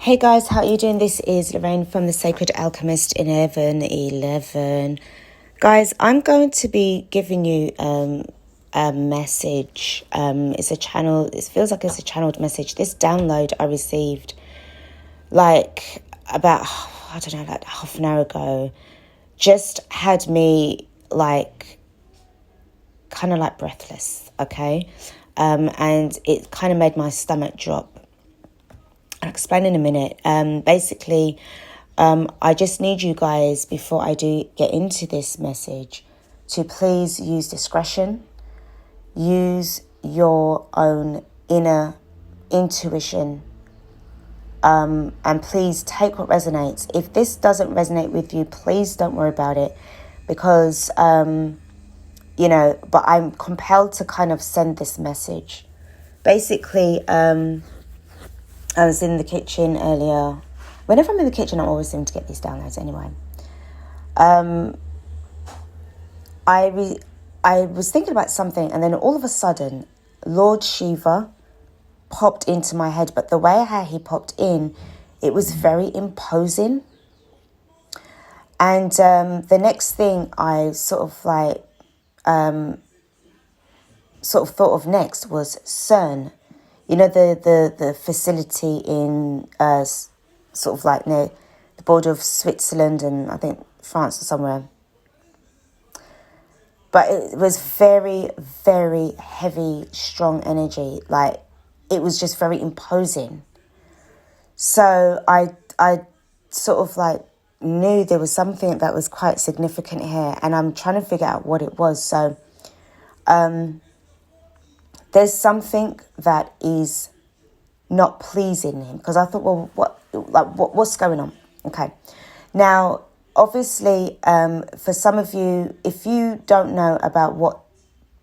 Hey guys, how are you doing? This is Lorraine from the Sacred Alchemist in Heaven 11. Guys, I'm going to be giving you a message. It's a channel, it feels like it's a channeled message. This download I received like about, I don't know, like half an hour ago, just had me like kind of like breathless, okay? And it kind of made my stomach drop. I'll explain in a minute. Basically, I just need you guys, before I do get into this message, to please use discretion. Use your own inner intuition. And please take what resonates. If this doesn't resonate with you, please don't worry about it. Because, but I'm compelled to kind of send this message. Basically, I was in the kitchen earlier. Whenever I'm in the kitchen, I always seem to get these downloads anyway. I was thinking about something, and then all of a sudden, Lord Shiva popped into my head. But the way how he popped in, it was very imposing. And the next thing I sort of thought of next was Cern. You know, the facility in sort of like near the border of Switzerland and I think France or somewhere. But it was very, very heavy, strong energy. Like, it was just very imposing. So I sort of like knew there was something that was quite significant here. And I'm trying to figure out what it was. So there's something that is not pleasing him, because I thought, well, what's going on? Okay, now obviously, for some of you, if you don't know about what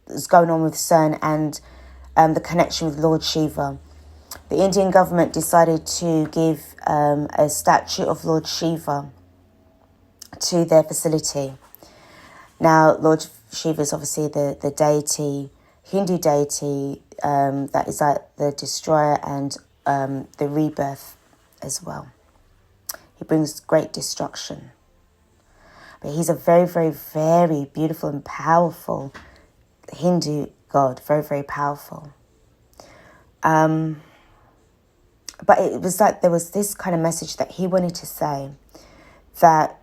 is going on with Cern and the connection with Lord Shiva, the Indian government decided to give a statue of Lord Shiva to their facility. Now, Lord Shiva is obviously the deity, Hindu deity, that is like the destroyer and the rebirth as well. He brings great destruction. But he's a very, very, very beautiful and powerful Hindu god. Very, very powerful. But it was like there was this kind of message that he wanted to say, that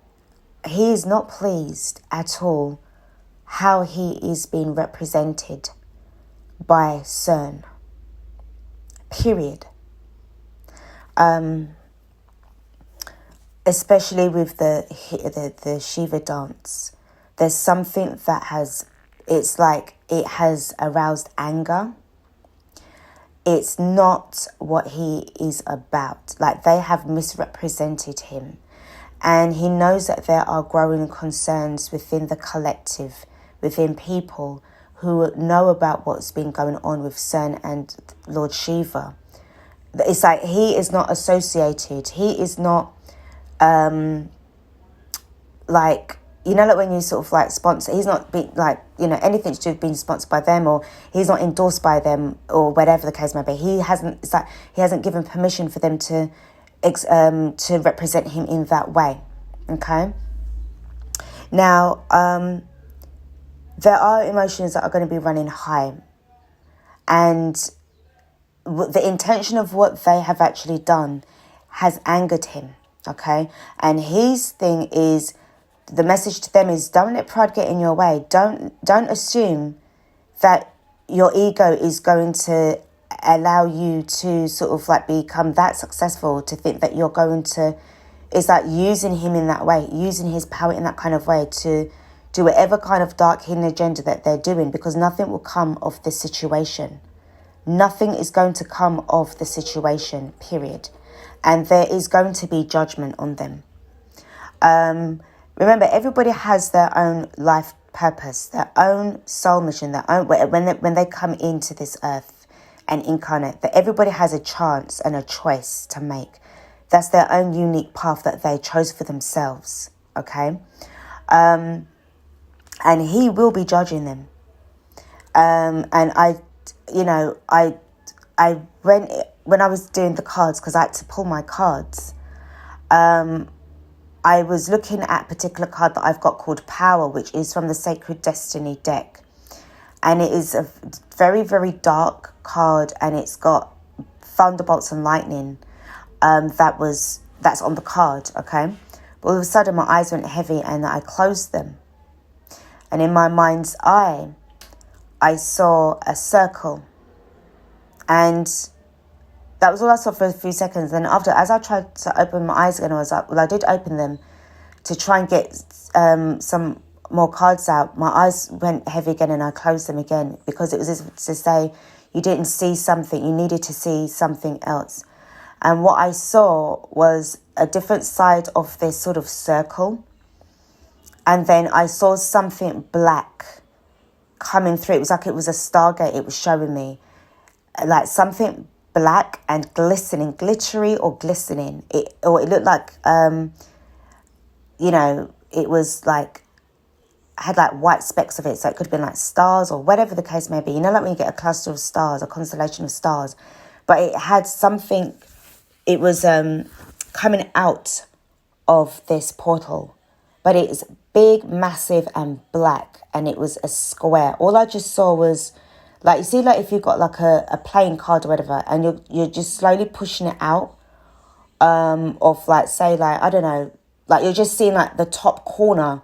he is not pleased at all how he is being represented by Cern. Period. Especially with the Shiva dance, there's something that has aroused anger. It's not what he is about. Like, they have misrepresented him, and he knows that there are growing concerns within the collective, within people who know about what's been going on with Cern and Lord Shiva. It's like he is not associated. He is not, like when you sort of like sponsor, he's not anything to do with being sponsored by them, or he's not endorsed by them, or whatever the case may be. He hasn't given permission for them to represent him in that way. Okay. Now, there are emotions that are going to be running high, and the intention of what they have actually done has angered him, okay? And his thing is, the message to them is, don't let pride get in your way. Don't assume that your ego is going to allow you to sort of like become that successful, to think that you're going to, it's like using him in that way, using his power in that kind of way to do whatever kind of dark hidden agenda that they're doing, because nothing will come of this situation. Nothing is going to come of the situation, period. And there is going to be judgment on them. Remember, everybody has their own life purpose, their own soul mission, their own, when they come into this earth and incarnate, that everybody has a chance and a choice to make. That's their own unique path that they chose for themselves, okay? And he will be judging them. And I went when I was doing the cards, because I had to pull my cards, I was looking at a particular card that I've got called Power, which is from the Sacred Destiny deck. And it is a very, very dark card, and it's got thunderbolts and lightning that's on the card, okay? But all of a sudden, my eyes went heavy, and I closed them. And in my mind's eye, I saw a circle. And that was all I saw for a few seconds. Then after, as I tried to open my eyes again, I was like, well, I did open them to try and get some more cards out. My eyes went heavy again, and I closed them again, because it was as if to say you didn't see something, you needed to see something else. And what I saw was a different side of this sort of circle. And then I saw something black coming through. It was like it was a stargate. It was showing me like something black and glistening, glittery or glistening. It looked like, it was like, had like white specks of it. So it could have been like stars or whatever the case may be. You know, like when you get a cluster of stars, a constellation of stars. But it had something, it was coming out of this portal. But it's big, massive and black. And it was a square. All I just saw was, like, you see, like if you've got like a playing card or whatever, and you're just slowly pushing it out of like, say, like, I don't know, like you're just seeing like the top corner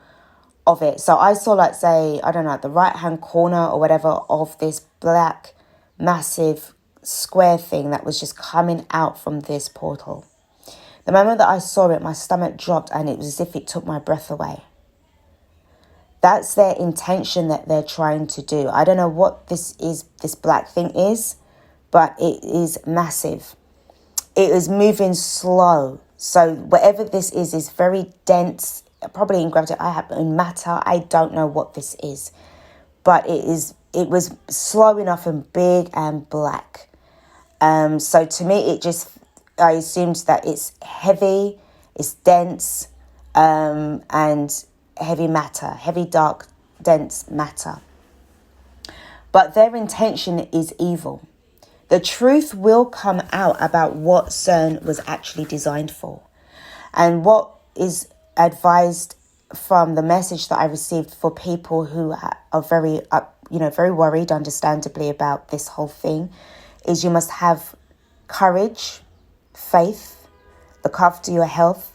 of it. So I saw like, say, I don't know, the right hand corner or whatever of this black, massive square thing that was just coming out from this portal. The moment that I saw it, my stomach dropped, and it was as if it took my breath away. That's their intention that they're trying to do. I don't know what this black thing is, but it is massive. It is moving slow. So whatever this is very dense, probably in gravity. In matter. I don't know what this is, but it was slow enough and big and black. So to me, I assumed that it's heavy, it's dense, and heavy matter, heavy, dark, dense matter. But their intention is evil. The truth will come out about what Cern was actually designed for. And what is advised from the message that I received for people who are very, very worried, understandably, about this whole thing, is you must have courage, faith, look after your health,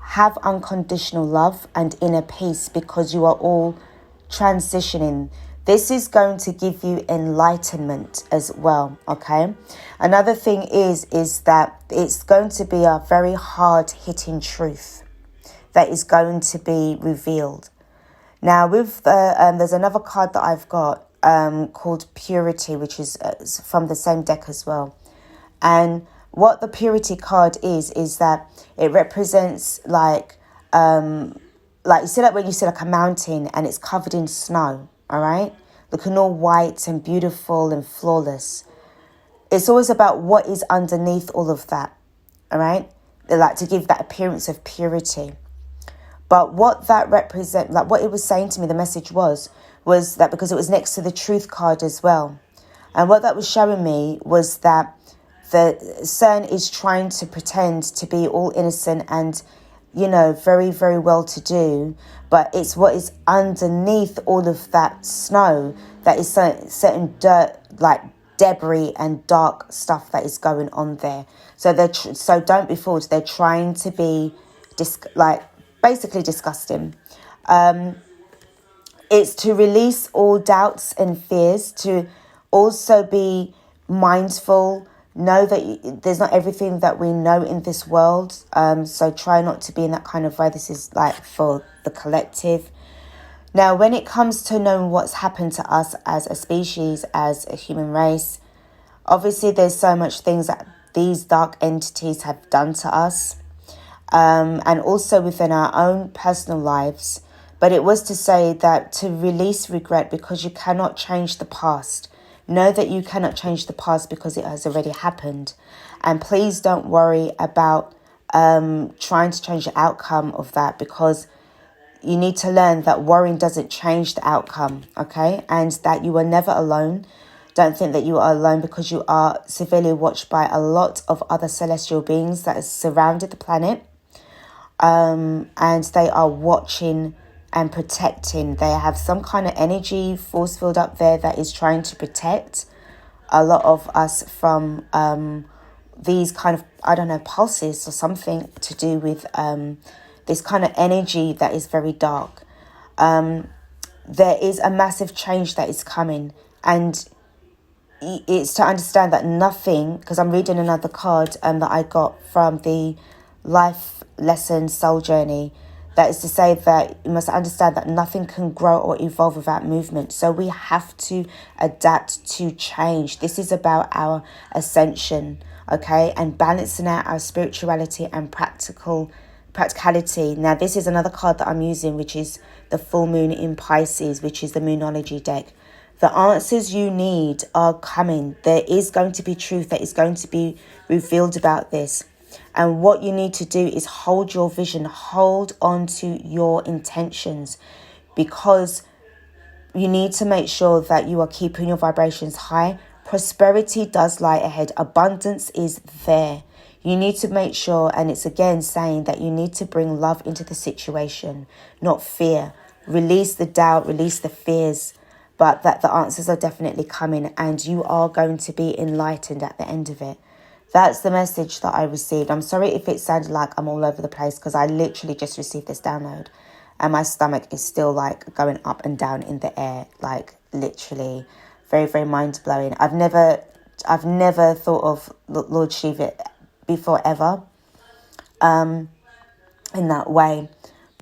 have unconditional love and inner peace, because you are all transitioning. This is going to give you enlightenment as well, okay? Another thing is that it's going to be a very hard-hitting truth that is going to be revealed. Now, with there's another card that I've got called Purity, which is from the same deck as well. And what the Purity card is that it represents like you see, like when you see like a mountain and it's covered in snow, all right? Looking all white and beautiful and flawless. It's always about what is underneath all of that, all right? They like to give that appearance of purity. But what that represents, like what it was saying to me, the message was that because it was next to the Truth card as well. And what that was showing me was that the Cern is trying to pretend to be all innocent and, very, very well to do. But it's what is underneath all of that snow that is certain dirt, like debris and dark stuff that is going on there. So so don't be fooled. They're trying to be basically disgusting. It's to release all doubts and fears, to also be mindful. Know that there's not everything that we know in this world. So try not to be in that kind of way. This is like for the collective. Now, when it comes to knowing what's happened to us as a species, as a human race, obviously there's so much things that these dark entities have done to us. And also within our own personal lives. But it was to say that to release regret, because you cannot change the past. Know that you cannot change the past because it has already happened. And please don't worry about trying to change the outcome of that, because you need to learn that worrying doesn't change the outcome, okay? And that you are never alone. Don't think that you are alone, because you are severely watched by a lot of other celestial beings that has surrounded the planet. And they are watching and protecting. They have some kind of energy force field up there that is trying to protect a lot of us from these kind of, I don't know, pulses or something to do with this kind of energy that is very dark. There is a massive change that is coming, and it's to understand that nothing, because I'm reading another card that I got from the Life Lesson Soul Journey, that is to say that you must understand that nothing can grow or evolve without movement. So we have to adapt to change. This is about our ascension, okay, and balancing out our spirituality and practicality. Now, this is another card that I'm using, which is the full moon in Pisces, which is the Moonology deck. The answers you need are coming. There is going to be truth that is going to be revealed about this. And what you need to do is hold your vision, hold on to your intentions, because you need to make sure that you are keeping your vibrations high. Prosperity does lie ahead. Abundance is there. You need to make sure, and it's again saying that you need to bring love into the situation, not fear. Release the doubt, release the fears, but that the answers are definitely coming, and you are going to be enlightened at the end of it. That's the message that I received. I'm sorry if it sounded like I'm all over the place, because I literally just received this download and my stomach is still like going up and down in the air, like literally very, very mind-blowing. I've never thought of Lord Shiva before ever in that way,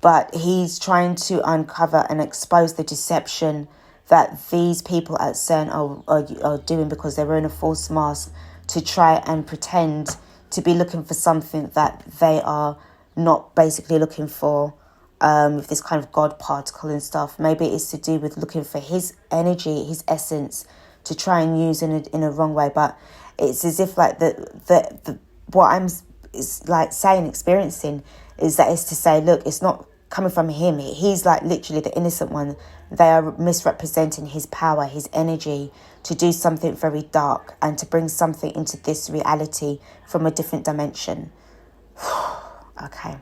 but he's trying to uncover and expose the deception that these people at Cern are doing, because they're wearing a false mask to try and pretend to be looking for something that they are not basically looking for, with this kind of God particle and stuff. Maybe it's to do with looking for his energy, his essence, to try and use in a wrong way. But it's as if like the what I'm is like saying, experiencing, is that it's to say, look, it's not coming from him. He's like literally the innocent one. They are misrepresenting his power, his energy, to do something very dark and to bring something into this reality from a different dimension. Okay.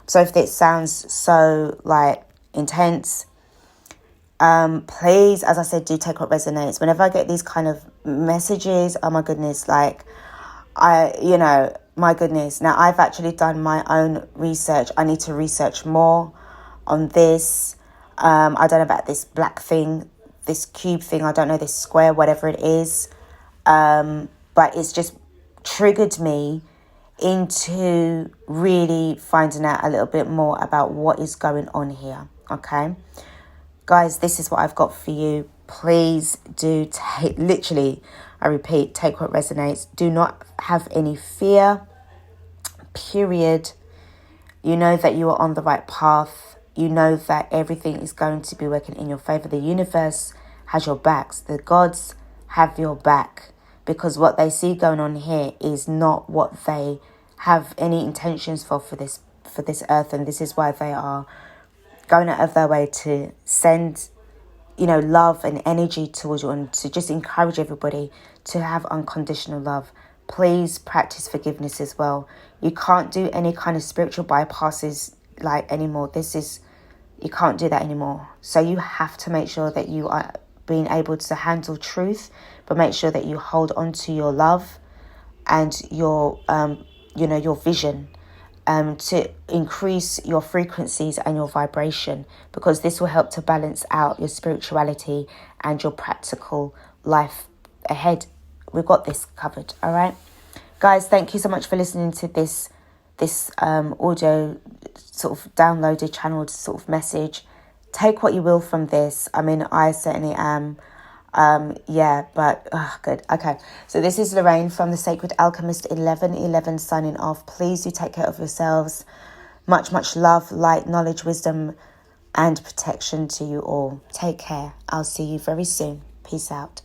So if it sounds so like intense, please, as I said, do take what resonates. Whenever I get these kind of messages, oh my goodness, like my goodness. Now, I've actually done my own research. I need to research more on this. I don't know about this black thing, this cube thing. I don't know, this square, whatever it is. But it's just triggered me into really finding out a little bit more about what is going on here. Okay. Guys, this is what I've got for you. Please do take, literally, I repeat, take what resonates. Do not have any fear, period. You know that you are on the right path. You know that everything is going to be working in your favor. The universe has your backs. The gods have your back, because what they see going on here is not what they have any intentions for this earth. And this is why they are going out of their way to send, love and energy towards you, and to just encourage everybody to have unconditional love. Please practice forgiveness as well. You can't do any kind of spiritual bypasses like anymore. You can't do that anymore. So you have to make sure that you are being able to handle truth, but make sure that you hold on to your love and your vision, to increase your frequencies and your vibration, because this will help to balance out your spirituality and your practical life ahead. We've got this covered. All right, guys, thank you so much for listening to this audio sort of downloaded, channeled sort of message. Take what you will from this. I mean, I certainly am. Good. Okay. So this is Lorraine from the Sacred Alchemist 1111 signing off. Please do take care of yourselves. Much, much love, light, knowledge, wisdom, and protection to you all. Take care. I'll see you very soon. Peace out.